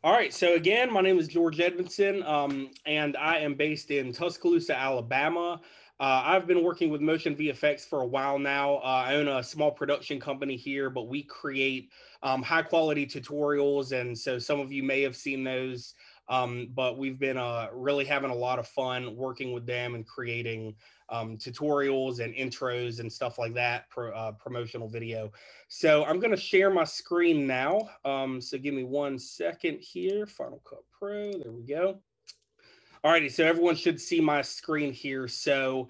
All right, so again, my name is George Edmondson, and I am based in Tuscaloosa, Alabama. I've been working with MotionVFX for a while now. I own a small production company here, but we create high quality tutorials, and so some of you may have seen those. But we've been really having a lot of fun working with them and creating tutorials and intros and stuff like that, promotional video. So I'm going to share my screen now. So give me 1 second here. Final Cut Pro. There we go. Alrighty, so everyone should see my screen here. So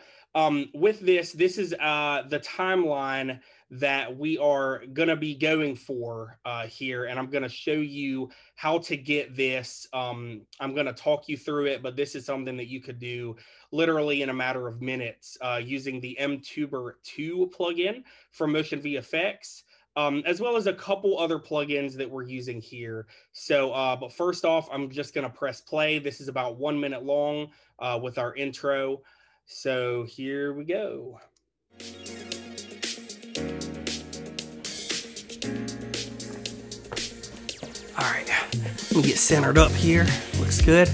with this is the timeline that we are going to be going for here, and I'm going to show you how to get this. I'm going to talk you through it, but this is something that you could do literally in a matter of minutes using the MTuber 2 plugin from MotionVFX. As well as a couple other plugins that we're using here. So, but first off, I'm just going to press play. This is about 1 minute long with our intro. So here we go. All right, let me get centered up here. Looks good.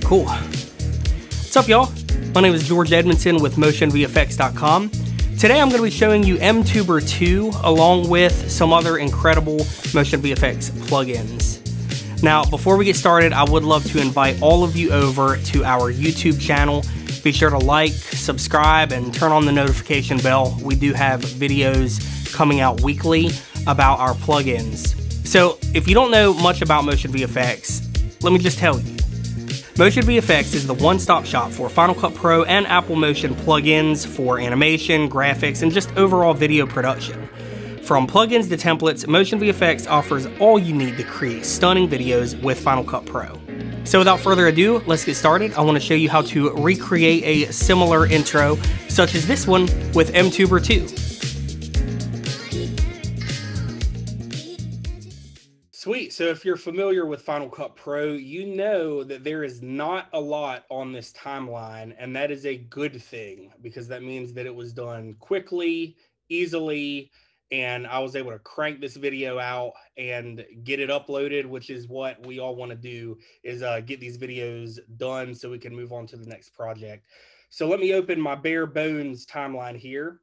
Cool. What's up, y'all? My name is George Edmondson with MotionVFX.com. Today I'm going to be showing you MTuber 2 along with some other incredible MotionVFX plugins. Now, before we get started, I would love to invite all of you over to our YouTube channel. Be sure to like, subscribe, and turn on the notification bell. We do have videos coming out weekly about our plugins. So if you don't know much about MotionVFX, let me just tell you. MotionVFX is the one-stop shop for Final Cut Pro and Apple Motion plugins for animation, graphics, and just overall video production. From plugins to templates, MotionVFX offers all you need to create stunning videos with Final Cut Pro. So without further ado, let's get started. I want to show you how to recreate a similar intro, such as this one with MTuber 2. Sweet. So if you're familiar with Final Cut Pro, you know that there is not a lot on this timeline, and that is a good thing because that means that it was done quickly, easily, and I was able to crank this video out and get it uploaded, which is what we all want to do, is get these videos done so we can move on to the next project. So let me open my bare bones timeline here.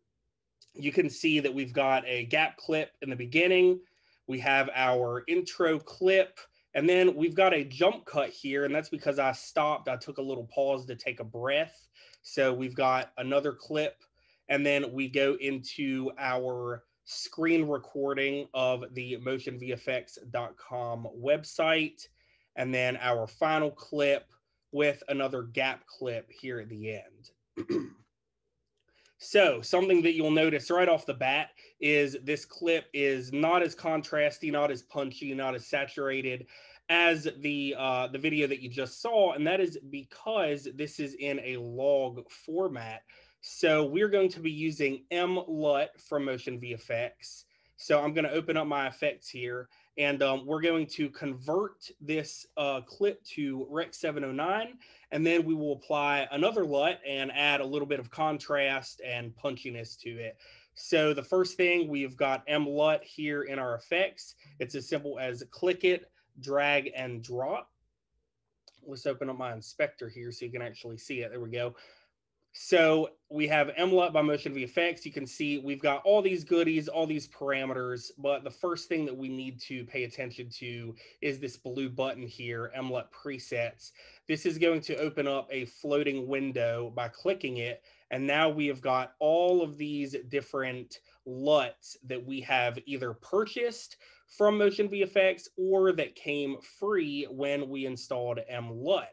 You can see that we've got a gap clip in the beginning. We have our intro clip, and then we've got a jump cut here, and that's because I stopped. I took a little pause to take a breath. So we've got another clip, and then we go into our screen recording of the MotionVFX.com website, and then our final clip with another gap clip here at the end. So something that you'll notice right off the bat is this clip is not as contrasty, not as punchy, not as saturated as the video that you just saw, and that is because this is in a log format. So we're going to be using MLUT from MotionVFX. So I'm going to open up my effects here, and we're going to convert this clip to Rec 709, and then we will apply another LUT and add a little bit of contrast and punchiness to it. So the first thing, we've got MLUT here in our effects. It's as simple as click it, drag, and drop. Let's open up my inspector here so you can actually see it. There we go. So we have MLUT by MotionVFX. You can see we've got all these goodies, all these parameters, but the first thing that we need to pay attention to is this blue button here, MLUT presets. This is going to open up a floating window by clicking it, and now we have got all of these different LUTs that we have either purchased from MotionVFX or that came free when we installed MLUT.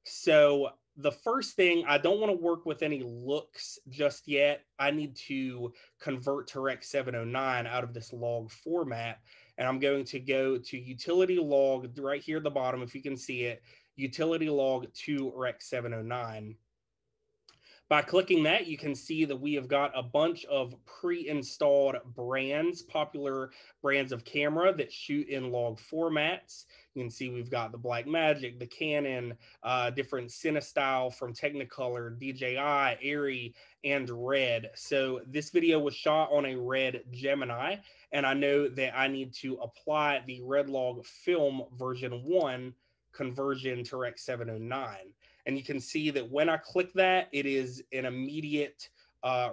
So the first thing, I don't want to work with any looks just yet. I need to convert to Rec 709 out of this log format. And I'm going to go to utility log right here at the bottom, if you can see it, utility log to Rec 709. By clicking that, you can see that we have got a bunch of pre-installed brands, popular brands of camera that shoot in log formats. You can see we've got the Blackmagic, the Canon, different CineStyle from Technicolor, DJI, Arri, and Red. So this video was shot on a Red Gemini, and I know that I need to apply the Red Log Film version 1 conversion to Rec. 709. And you can see that when I click that, it is an immediate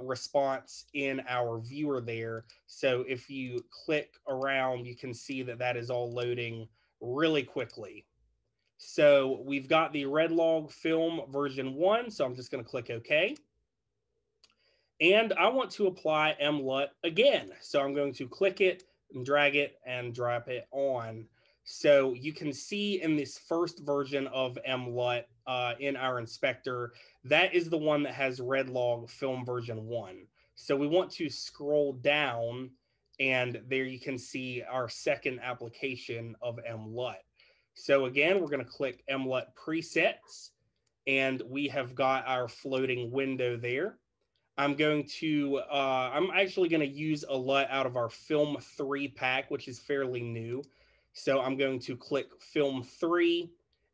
response in our viewer there. So if you click around, you can see that that is all loading really quickly. So we've got the Red Log Film version 1, so I'm just going to click OK. And I want to apply MLUT again. So I'm going to click it and drag it and drop it on. So you can see in this first version of MLUT in our inspector, that is the one that has Red Log Film version 1. So we want to scroll down, and there you can see our second application of MLUT. So again, we're going to click MLUT presets, and we have got our floating window there. I'm actually going to use a LUT out of our Film 3 pack, which is fairly new. So I'm going to click Film 3,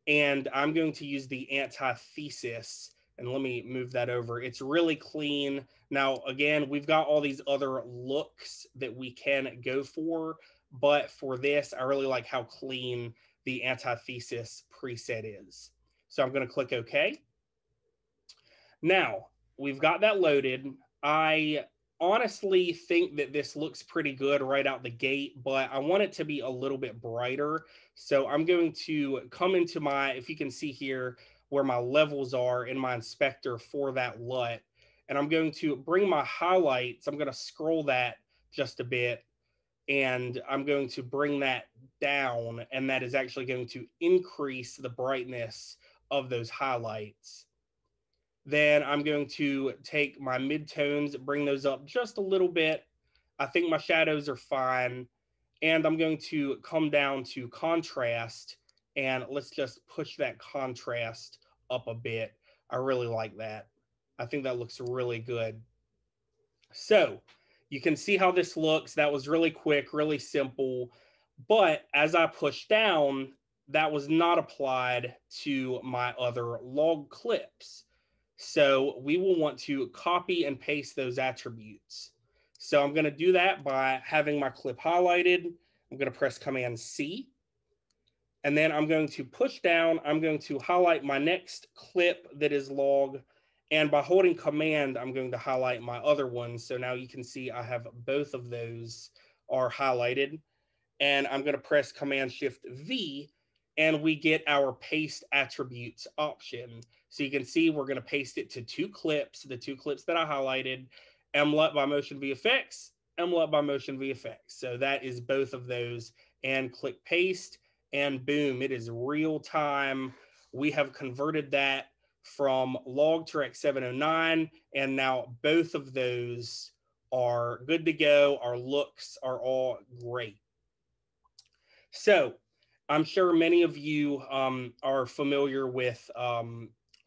and I'm going to use the antithesis. And let me move that over. It's really clean. Now, again, we've got all these other looks that we can go for, but for this, I really like how clean the antithesis preset is. So I'm going to click OK. Now, we've got that loaded. I honestly think that this looks pretty good right out the gate, but I want it to be a little bit brighter. So I'm going to come into my, if you can see here where my levels are in my inspector for that LUT, and I'm going to bring my highlights. I'm going to scroll that just a bit, and I'm going to bring that down, and that is actually going to increase the brightness of those highlights. Then I'm going to take my midtones, bring those up just a little bit. I think my shadows are fine. And I'm going to come down to contrast, and let's just push that contrast up a bit. I really like that. I think that looks really good. So you can see how this looks. That was really quick, really simple. But as I push down, that was not applied to my other log clips. So we will want to copy and paste those attributes. So I'm going to do that by having my clip highlighted. I'm going to press Command C. And then I'm going to push down. I'm going to highlight my next clip that is log. And by holding Command, I'm going to highlight my other one. So now you can see I have both of those are highlighted. And I'm going to press Command Shift V, and we get our paste attributes option. So you can see we're going to paste it to two clips, the two clips that I highlighted, MLUT by MotionVFX, MLUT by MotionVFX. So that is both of those, and click paste, and boom, it is real time. We have converted that from log to Rec. 709, and now both of those are good to go. Our looks are all great. So I'm sure many of you are familiar with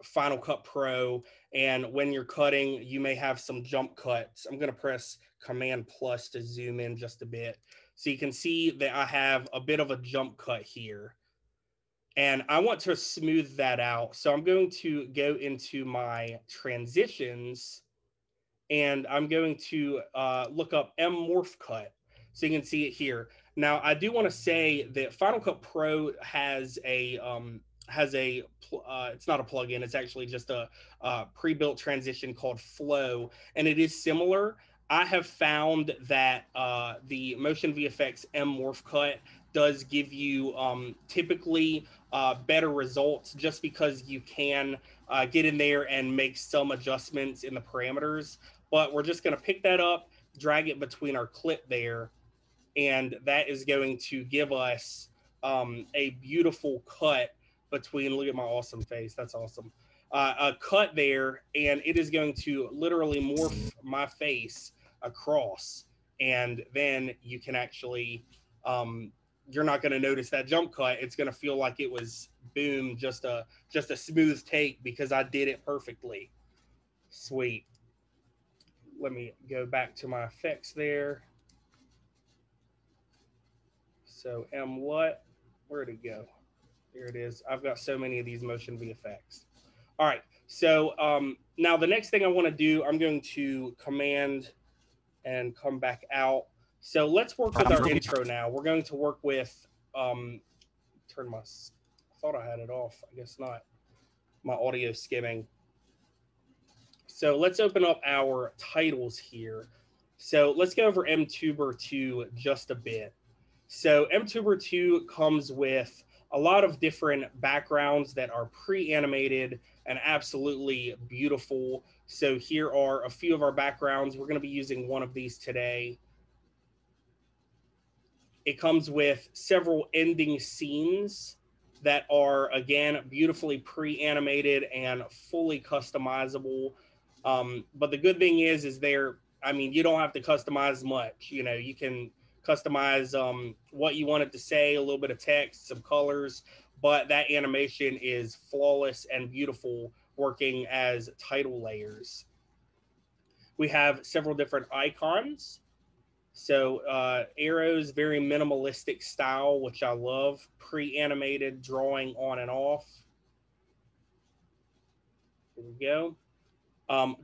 Final Cut Pro, and when you're cutting, you may have some jump cuts. I'm going to press Command plus to zoom in just a bit. So you can see that I have a bit of a jump cut here. And I want to smooth that out. So I'm going to go into my transitions, and I'm going to look up M-Morph Cut. So you can see it here. Now, I do want to say that Final Cut Pro has a it's not a plugin. It's actually just a pre-built transition called Flow, and it is similar. I have found that the MotionVFX M-Morph Cut does give you typically better results, just because you can get in there and make some adjustments in the parameters. But we're just going to pick that up, drag it between our clip there, and that is going to give us a beautiful cut between, look at my awesome face, that's awesome, a cut there, and it is going to literally morph my face across, and then you can actually, you're not going to notice that jump cut. It's going to feel like it was, boom, just a smooth take because I did it perfectly. Sweet. Let me go back to my effects there. So MLUT, where'd it go? There it is. I've got so many of these MotionVFX. All right, so now the next thing I want to do, I'm going to Command and come back out. So let's work with our intro now. We're going to work with, I thought I had it off. I guess not. My audio skimming. So let's open up our titles here. So let's go over MTuber 2 just a bit. So MTuber 2 comes with a lot of different backgrounds that are pre-animated and absolutely beautiful. So here are a few of our backgrounds. We're going to be using one of these today. It comes with several ending scenes that are, again, beautifully pre-animated and fully customizable. But the good thing is you don't have to customize much. You know, you can customize what you want it to say, a little bit of text, some colors, but that animation is flawless and beautiful, working as title layers. We have several different icons. So arrows, very minimalistic style, which I love. Pre-animated drawing on and off. Here we go.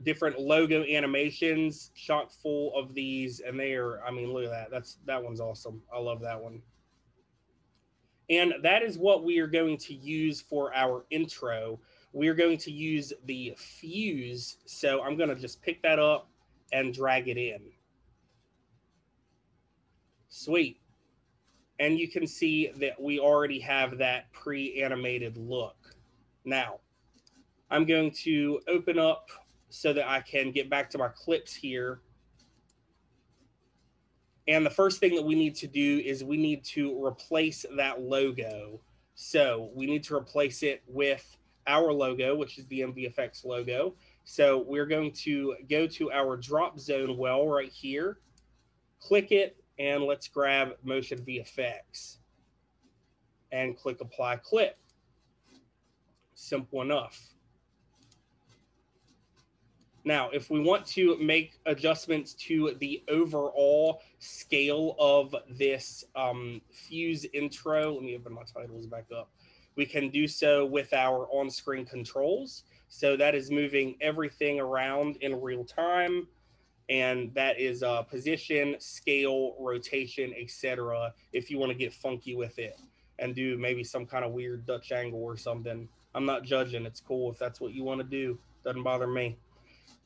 Different logo animations, chock full of these, and they are, I mean, look at that. That one's awesome. I love that one. And that is what we are going to use for our intro. We are going to use the fuse. So I'm going to just pick that up and drag it in. Sweet. And you can see that we already have that pre-animated look. Now, I'm going to open up so that I can get back to my clips here. And the first thing that we need to do is we need to replace that logo. So we need to replace it with our logo, which is the MVFX logo. So we're going to go to our drop zone well right here, click it, and let's grab MotionVFX and click apply clip. Simple enough. Now, if we want to make adjustments to the overall scale of this fuse intro, let me open my titles back up. We can do so with our on-screen controls. So that is moving everything around in real time. And that is position, scale, rotation, etc. if you want to get funky with it and do maybe some kind of weird Dutch angle or something. I'm not judging. It's cool if that's what you want to do. Doesn't bother me.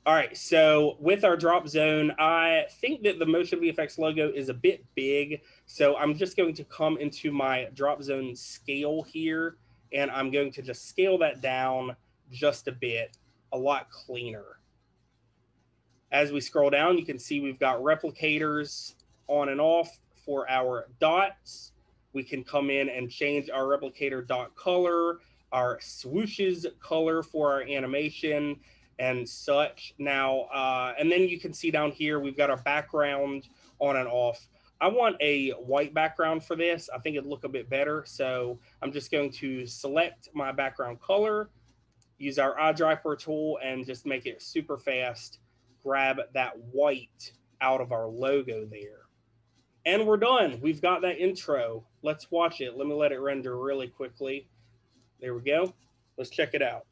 All right, so with our drop zone, I think that the MotionVFX logo is a bit big. So I'm just going to come into my drop zone scale here, and I'm going to just scale that down just a bit, a lot cleaner. As we scroll down, you can see we've got replicators on and off for our dots. We can come in and change our replicator dot color, our swooshes color for our animation, and such. Now, and then you can see down here, we've got our background on and off. I want a white background for this. I think it'd look a bit better. So I'm just going to select my background color, use our eyedropper tool, and just make it super fast. Grab that white out of our logo there. And we're done. We've got that intro. Let's watch it. Let me let it render really quickly. There we go. Let's check it out.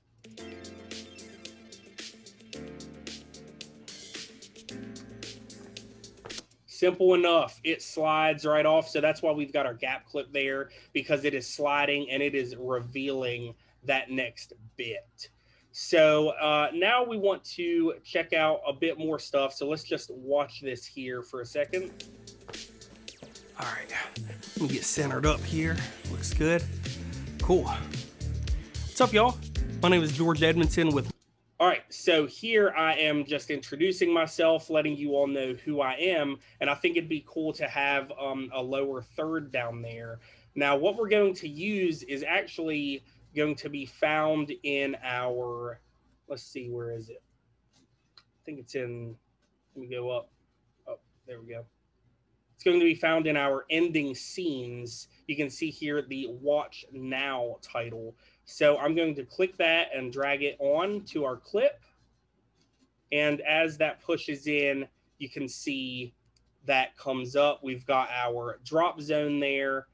Simple enough. It slides right off. So that's why we've got our gap clip there, because it is sliding and it is revealing that next bit. So now we want to check out a bit more stuff. So let's just watch this here for a second. All right, let me get centered up here. Looks good. Cool. What's up, y'all? My name is George Edmondson with... All right, so here I am just introducing myself, letting you all know who I am, and I think it'd be cool to have a lower third down there. Now, what we're going to use is actually going to be found in our, let's see, where is it? I think it's in, let me go up. Oh, there we go. It's going to be found in our ending scenes. You can see here the Watch Now title. So I'm going to click that and drag it on to our clip. And as that pushes in, you can see that comes up. We've got our drop zone there,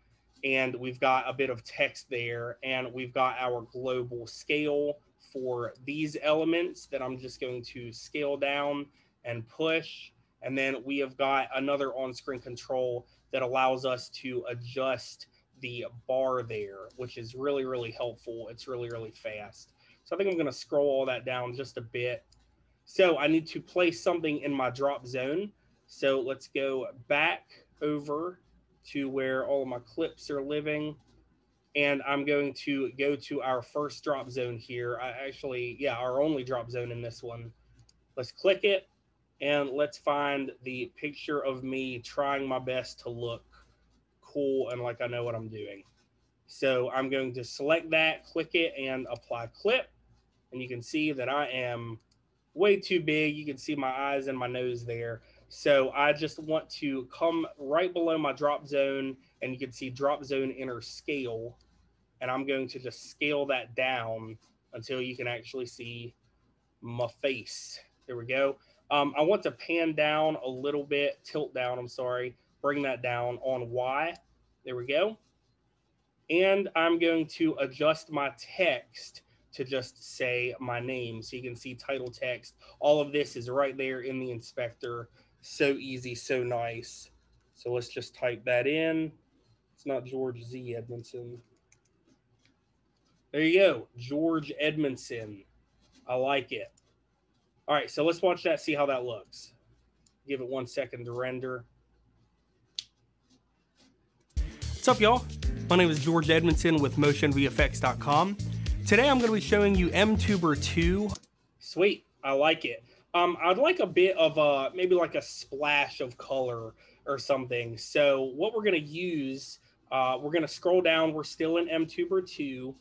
and we've got a bit of text there, and we've got our global scale for these elements that I'm just going to scale down and push. And then we have got another on-screen control that allows us to adjust the bar there, which is really, really helpful. It's really, really fast. So I think I'm going to scroll all that down just a bit. So I need to place something in my drop zone. So let's go back over to where all of my clips are living. And I'm going to go to our first drop zone here. Our only drop zone in this one. Let's click it, and let's find the picture of me trying my best to look cool and like I know what I'm doing. So I'm going to select that, click it, and apply clip. And you can see that I am way too big. You can see my eyes and my nose there. So I just want to come right below my drop zone, and you can see drop zone inner scale. And I'm going to just scale that down until you can actually see my face. There we go. I want to pan down a little bit, tilt down, I'm sorry, bring that down on Y. There we go. And I'm going to adjust my text to just say my name. So you can see title text. All of this is right there in the inspector. So easy, so nice. So let's just type that in. It's not George Z. Edmondson. There you go, George Edmondson. I like it. All right, so let's watch that, see how that looks. Give it 1 second to render. What's up, y'all? My name is George Edmondson with MotionVFX.com. Today I'm going to be showing you MTuber 2. Sweet, I like it. I'd like a bit of maybe like a splash of color or something. So what we're going to use, we're going to scroll down. We're still in MTuber 2.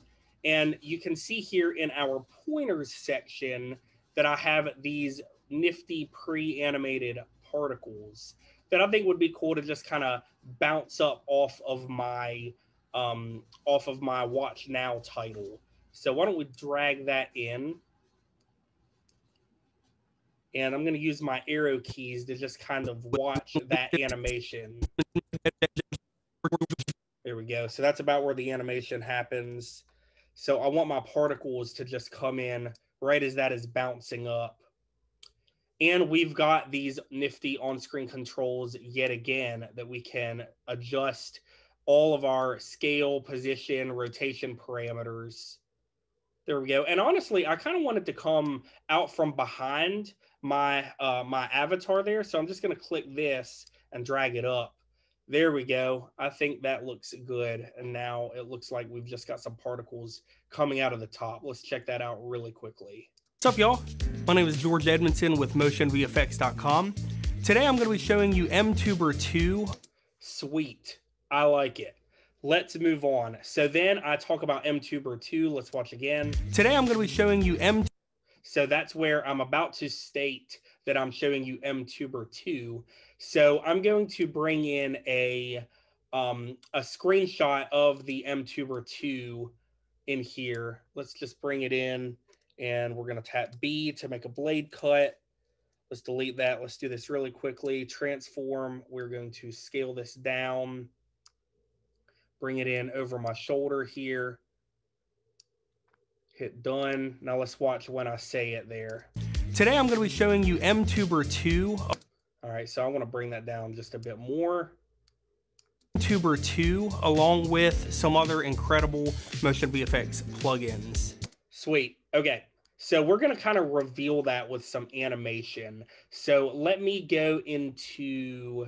And you can see here in our pointers section that I have these nifty pre-animated particles that I think would be cool to just kind of bounce up off of my Watch Now title. So why don't we drag that in? And I'm going to use my arrow keys to just kind of watch that animation. There we go. So that's about where the animation happens. So I want my particles to just come in right as that is bouncing up. And we've got these nifty on-screen controls yet again that we can adjust all of our scale, position, rotation parameters. There we go. And honestly, I kind of wanted to come out from behind my my avatar there. So I'm just going to click this and drag it up. There we go. I think that looks good. And now it looks like we've just got some particles coming out of the top. Let's check that out really quickly. What's up, y'all? My name is George Edmondson with MotionVFX.com. Today I'm going to be showing you MTuber 2. Sweet. I like it. Let's move on. So then I talk about MTuber 2. Let's watch again. Today I'm going to be showing you So that's where I'm about to state that I'm showing you MTuber 2. So I'm going to bring in a screenshot of the MTuber 2 in here. Let's just bring it in, and we're going to tap B to make a blade cut. Let's delete that. Let's do this really quickly. Transform. We're going to scale this down. Bring it in over my shoulder here. Hit done. Now let's watch when I say it there. Today I'm going to be showing you MTuber 2. All right, so I want to bring that down just a bit more. MTuber 2, along with some other incredible MotionVFX plugins. Sweet. Okay, so we're going to kind of reveal that with some animation. So let me go into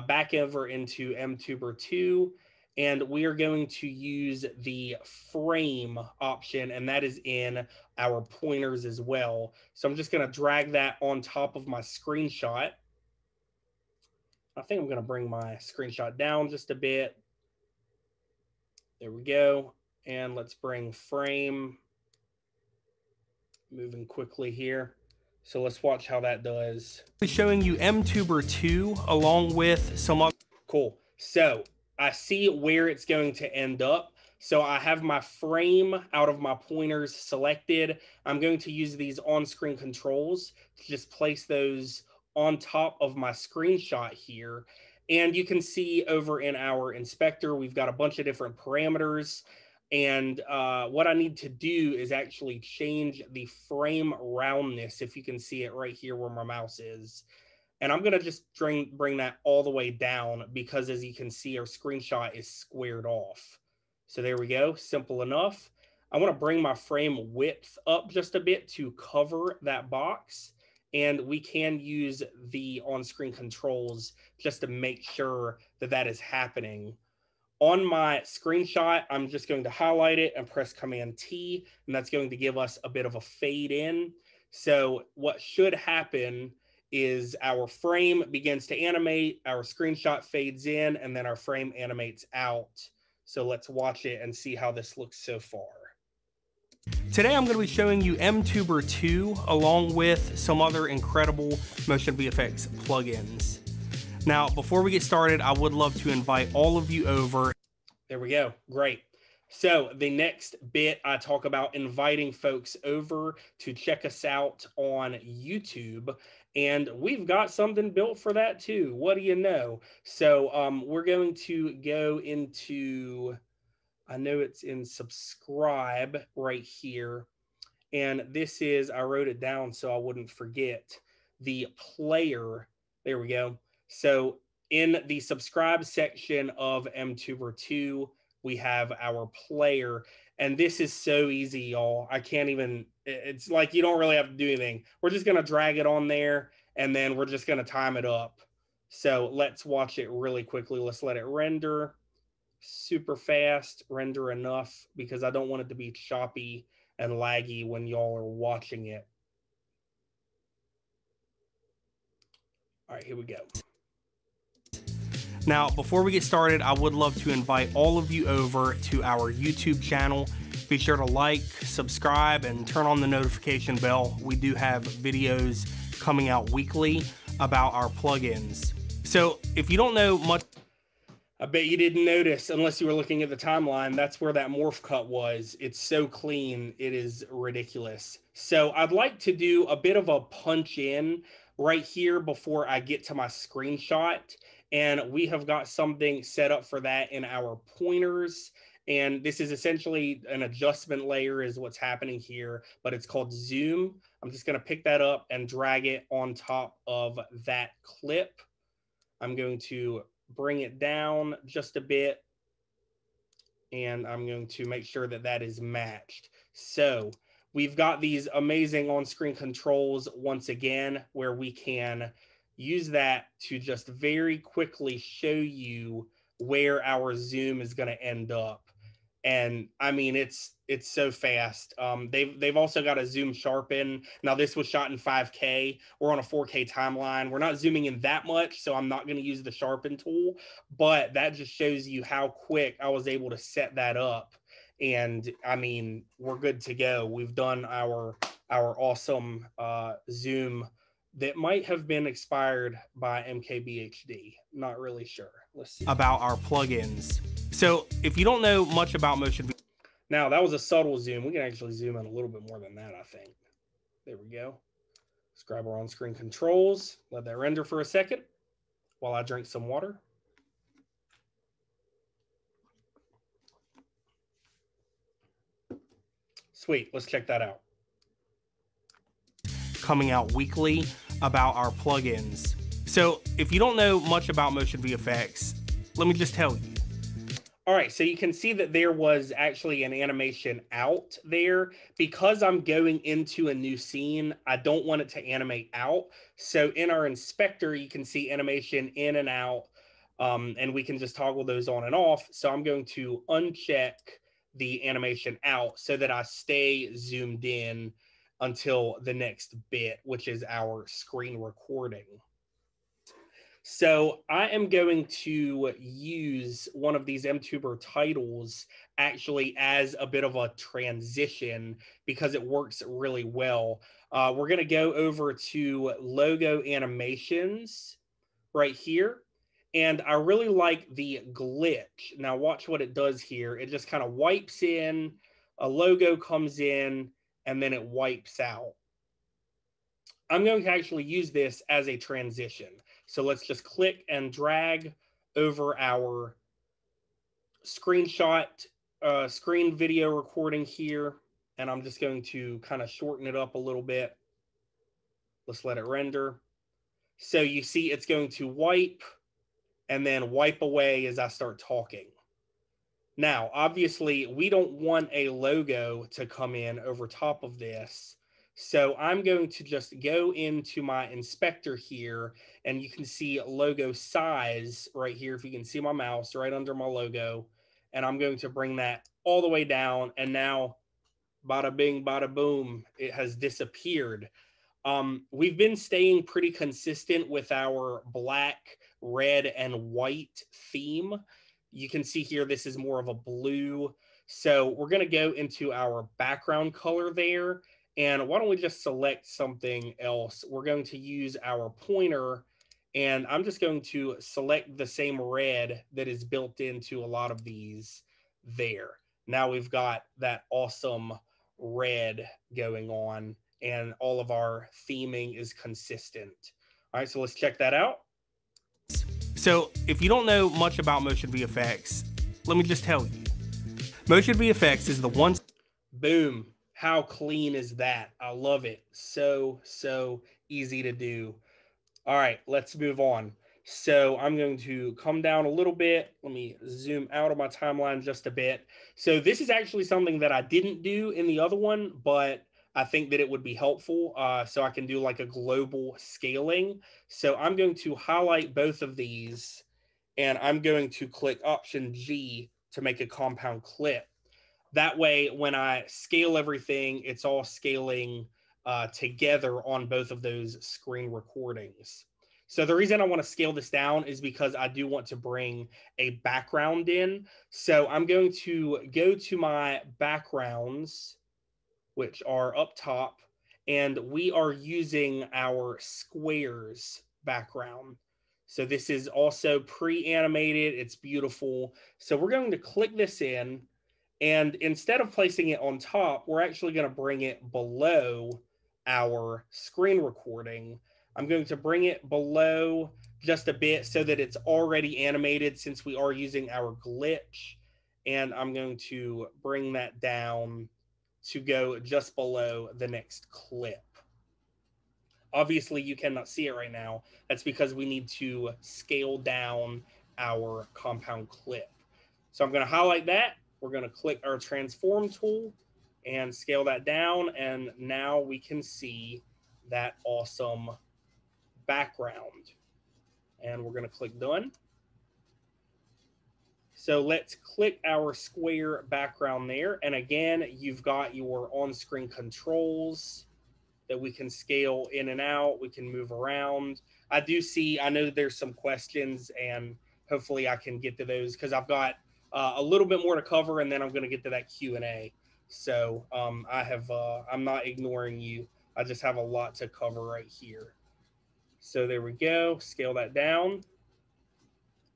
back over into MTuber 2. And we are going to use the frame option, and that is in our pointers as well. So I'm just going to drag that on top of my screenshot. I think I'm going to bring my screenshot down just a bit. There we go. And let's bring frame. Moving quickly here. So let's watch how that does. I'll be showing you MTuber 2 along with some other. Cool. So I see where it's going to end up. So I have my frame out of my pointers selected. I'm going to use these on-screen controls to just place those on top of my screenshot here. And you can see over in our inspector, we've got a bunch of different parameters. And what I need to do is actually change the frame roundness, if you can see it right here where my mouse is. And I'm going to just bring that all the way down because as you can see, our screenshot is squared off. So there we go, simple enough. I want to bring my frame width up just a bit to cover that box. And we can use the on-screen controls just to make sure that that is happening. On my screenshot, I'm just going to highlight it and press Command T, and that's going to give us a bit of a fade in. So what should happen is our frame begins to animate, our screenshot fades in, and then our frame animates out. So let's watch it and see how this looks so far. Today I'm going to be showing you MTuber 2 along with some other incredible MotionVFX plugins. Now, before we get started, I would love to invite all of you over. There we go. Great. So the next bit, I talk about inviting folks over to check us out on YouTube. And we've got something built for that too. What do you know? So we're going to go into, I know it's in subscribe right here. And this is, I wrote it down so I wouldn't forget, the player. There we go. So in the subscribe section of MTuber 2, we have our player. And this is so easy, y'all. I can't even, it's like you don't really have to do anything. We're just going to drag it on there, and then we're just going to time it up. So let's watch it really quickly. Let's let it render super fast, render enough, because I don't want it to be choppy and laggy when y'all are watching it. All right, here we go. Now, before we get started, I would love to invite all of you over to our YouTube channel. Be sure to like, subscribe, and turn on the notification bell. We do have videos coming out weekly about our plugins. So if you don't know much, I bet you didn't notice unless you were looking at the timeline, that's where that morph cut was. It's so clean, it is ridiculous. So I'd like to do a bit of a punch in right here before I get to my screenshot. And we have got something set up for that in our pointers. And this is essentially an adjustment layer is what's happening here, but it's called zoom. I'm just gonna pick that up and drag it on top of that clip. I'm going to bring it down just a bit, and I'm going to make sure that that is matched. So we've got these amazing on-screen controls once again, where we can use that to just very quickly show you where our zoom is going to end up. And I mean, it's so fast. They've also got a zoom sharpen. Now this was shot in 5K. We're on a 4K timeline. We're not zooming in that much, so I'm not going to use the sharpen tool. But that just shows you how quick I was able to set that up. And I mean, we're good to go. We've done our awesome zoom that might have been expired by MKBHD. Not really sure. Let's see. About our plugins. So if you don't know much about MotionVFX, now that was a subtle zoom. We can actually zoom in a little bit more than that, I think. There we go. Let's grab our on-screen controls. Let that render for a second while I drink some water. Sweet, let's check that out. Coming out weekly about our plugins. So if you don't know much about MotionVFX, let me just tell you. All right, so you can see that there was actually an animation out there. Because I'm going into a new scene, I don't want it to animate out. So in our inspector, you can see animation in and out, and we can just toggle those on and off. So I'm going to uncheck the animation out so that I stay zoomed in until the next bit, which is our screen recording. So I am going to use one of these MTuber titles actually as a bit of a transition because it works really well. We're going to go over to logo animations right here. And I really like the glitch. Now watch what it does here. It just kind of wipes in, a logo comes in, and then it wipes out. I'm going to actually use this as a transition. So let's just click and drag over our screenshot, screen video recording here. And I'm just going to kind of shorten it up a little bit. Let's let it render. So you see it's going to wipe and then wipe away as I start talking. Now, obviously, we don't want a logo to come in over top of this. So I'm going to just go into my inspector here, and you can see logo size right here. If you can see my mouse right under my logo, and I'm going to bring that all the way down. And now, bada bing, bada boom, it has disappeared. We've been staying pretty consistent with our black, red, and white theme. You can see here, this is more of a blue. So we're going to go into our background color there. And why don't we just select something else? We're going to use our pointer, and I'm just going to select the same red that is built into a lot of these there. Now we've got that awesome red going on, and all of our theming is consistent. All right, so let's check that out. So if you don't know much about MotionVFX, let me just tell you. MotionVFX is the one... Boom. How clean is that? I love it. So easy to do. All right, let's move on. So I'm going to come down a little bit. Let me zoom out of my timeline just a bit. So this is actually something that I didn't do in the other one, but I think that it would be helpful. So I can do like a global scaling. So I'm going to highlight both of these, and I'm going to click Option G to make a compound clip. That way, when I scale everything, it's all scaling together on both of those screen recordings. So the reason I want to scale this down is because I do want to bring a background in. So I'm going to go to my backgrounds, which are up top, and we are using our squares background. So this is also pre-animated. It's beautiful. So we're going to click this in. And instead of placing it on top, we're actually going to bring it below our screen recording. I'm going to bring it below just a bit so that it's already animated, since we are using our glitch. And I'm going to bring that down to go just below the next clip. Obviously, you cannot see it right now. That's because we need to scale down our compound clip. So I'm going to highlight that. We're going to click our transform tool and scale that down. And now we can see that awesome background. And we're going to click done. So let's click our square background there. And again, you've got your on-screen controls that we can scale in and out. We can move around. I know there's some questions, and hopefully I can get to those, because I've got a little bit more to cover, and then I'm going to get to that Q&A. So I'm not ignoring you. I just have a lot to cover right here. So there we go. Scale that down.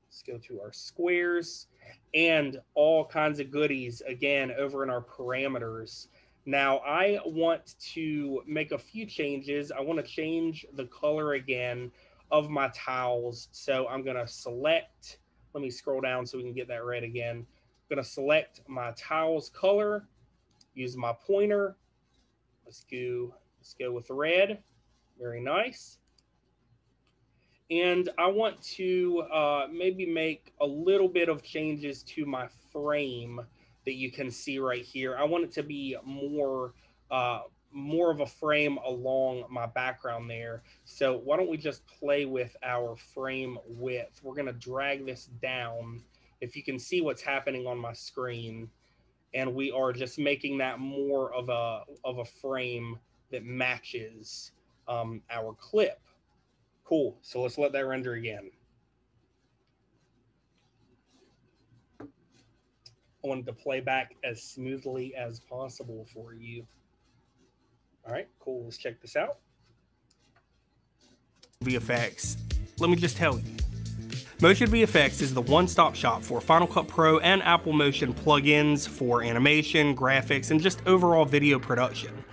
Let's go to our squares and all kinds of goodies again over in our parameters. Now I want to make a few changes. I want to change the color again of my tiles. So I'm going to select, let me scroll down so we can get that red again. I'm going to select my tiles color, use my pointer. Let's go with red. Very nice. And I want to maybe make a little bit of changes to my frame that you can see right here. I want it to be more of a frame along my background there. So why don't we just play with our frame width? We're going to drag this down, if you can see what's happening on my screen. And we are just making that more of a frame that matches our clip. Cool. So let's let that render again. I wanted to play back as smoothly as possible for you. All right, cool. Let's check this out. VFX. Let me just tell you. MotionVFX is the one-stop shop for Final Cut Pro and Apple Motion plugins for animation, graphics, and just overall video production.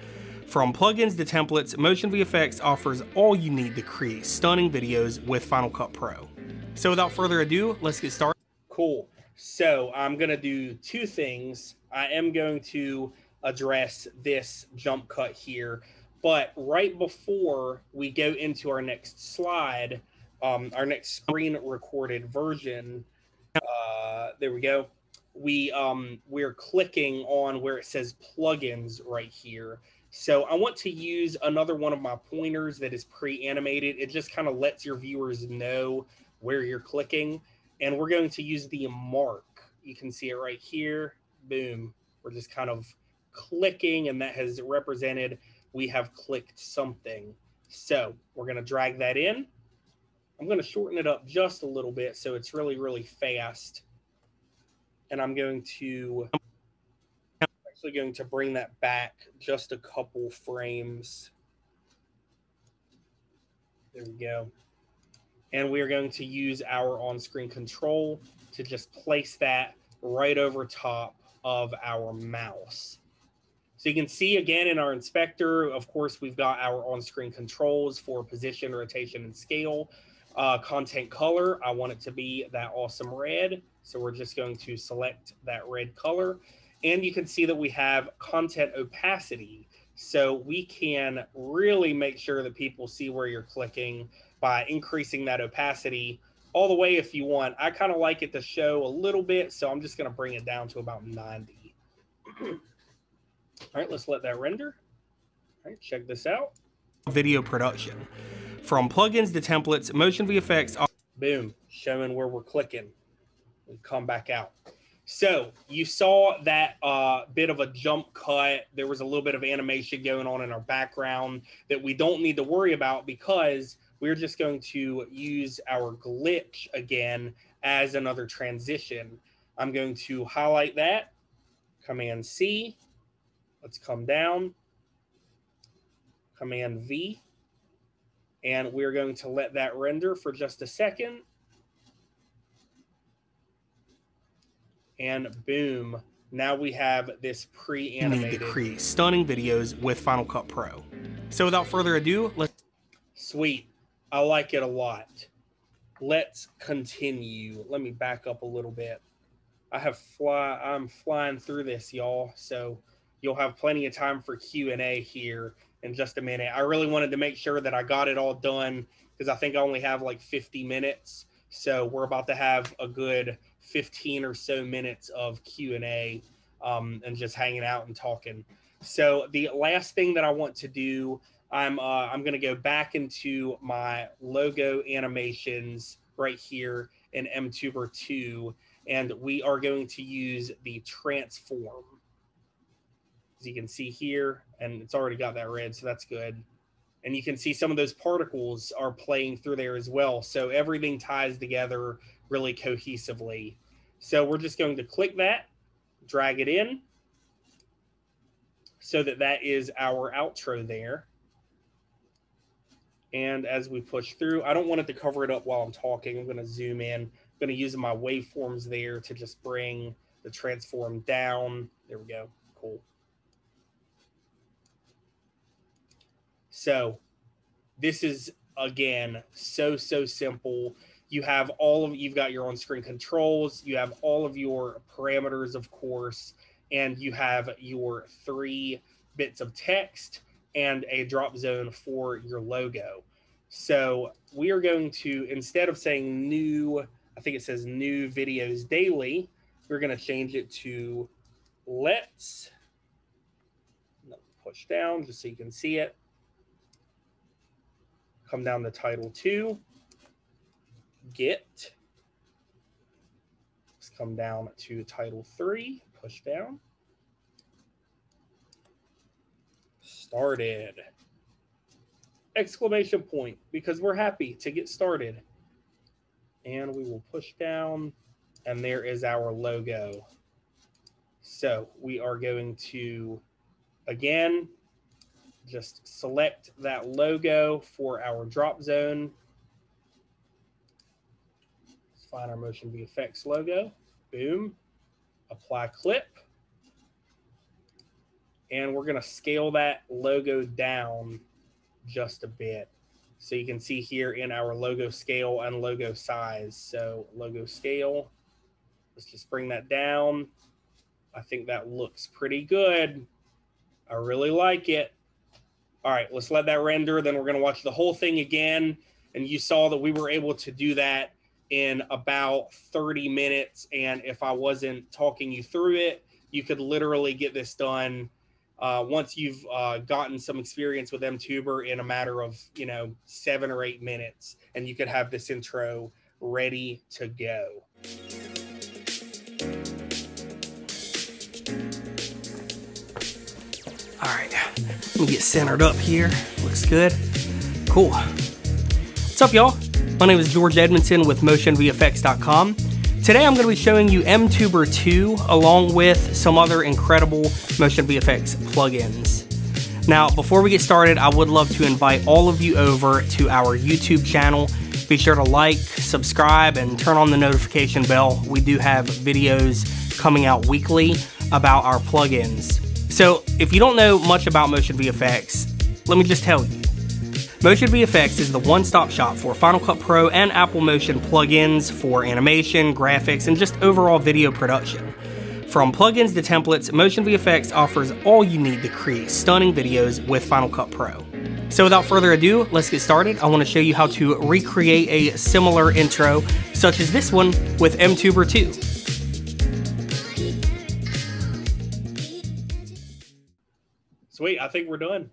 From plugins to templates, MotionVFX offers all you need to create stunning videos with Final Cut Pro. So without further ado, let's get started. Cool. So I'm going to do two things. I am going to address this jump cut here. But right before we go into our next slide, our next screen recorded version, there we go. We're clicking on where it says plugins right here. So I want to use another one of my pointers that is pre-animated. It just kind of lets your viewers know where you're clicking. And we're going to use the mark. You can see it right here. Boom. We're just kind of clicking, and that has represented we have clicked something. So we're going to drag that in. I'm going to shorten it up just a little bit so it's really, really fast. And I'm actually going to bring that back just a couple frames. There we go. And we are going to use our on-screen control to just place that right over top of our mouse. So you can see again in our inspector, of course, we've got our on-screen controls for position, rotation, and scale. Content color, I want it to be that awesome red. So we're just going to select that red color. And you can see that we have content opacity. So we can really make sure that people see where you're clicking by increasing that opacity all the way if you want. I kind of like it to show a little bit, so I'm just going to bring it down to about 90. All right, let's let that render. All right, check this out. Video production. From plugins to templates, MotionVFX. Boom, showing where we're clicking. We come back out. So you saw that bit of a jump cut. There was a little bit of animation going on in our background that we don't need to worry about because we're just going to use our glitch again as another transition. I'm going to highlight that, Command C. Let's come down, Command V, and we're going to let that render for just a second. And boom, now we have this pre-animated. You need to create stunning videos with Final Cut Pro. So without further ado, let's... Sweet, I like it a lot. Let's continue. Let me back up a little bit. I'm flying through this, y'all. So you'll have plenty of time for Q&A here in just a minute. I really wanted to make sure that I got it all done because I think I only have like 50 minutes. So we're about to have a good 15 or so minutes of Q&A and just hanging out and talking. So the last thing that I want to do, I'm going to go back into my logo animations right here in MTuber 2, and we are going to use the transform. As you can see here, and it's already got that red, so that's good. And you can see some of those particles are playing through there as well. So everything ties together really cohesively. So we're just going to click that, drag it in, so that that is our outro there. And as we push through, I don't want it to cover it up while I'm talking. I'm going to zoom in. I'm going to use my waveforms there to just bring the transform down. There we go. Cool. So this is, again, so simple. You've got your on-screen controls, you have all of your parameters, of course, and you have your 3 bits of text and a drop zone for your logo. So we are going to, instead of saying new, I think it says new videos daily, we're going to change it to let's push down just so you can see it. Come down to title 2, get. Let's come down to title 3, push down. Started. Exclamation point, because we're happy to get started. And we will push down, and there is our logo. So we are going to, again, just select that logo for our drop zone. Let's find our MotionVFX logo. Boom. Apply clip. And we're going to scale that logo down just a bit. So you can see here in our logo scale and logo size. So logo scale, let's just bring that down. I think that looks pretty good. I really like it. All right, let's let that render. Then we're going to watch the whole thing again. And you saw that we were able to do that in about 30 minutes. And if I wasn't talking you through it, you could literally get this done once you've gotten some experience with MTuber in a matter of, 7 or 8 minutes. And you could have this intro ready to go. All right, let me get centered up here. Looks good. Cool. What's up, y'all? My name is George Edmondson with MotionVFX.com. Today I'm going to be showing you MTuber 2 along with some other incredible MotionVFX plugins. Now, before we get started, I would love to invite all of you over to our YouTube channel. Be sure to like, subscribe, and turn on the notification bell. We do have videos coming out weekly about our plugins. So, if you don't know much about MotionVFX, let me just tell you. MotionVFX is the one-stop shop for Final Cut Pro and Apple Motion plugins for animation, graphics, and just overall video production. From plugins to templates, MotionVFX offers all you need to create stunning videos with Final Cut Pro. So without further ado, let's get started. I want to show you how to recreate a similar intro, such as this one with MTuber 2. Sweet, I think we're done.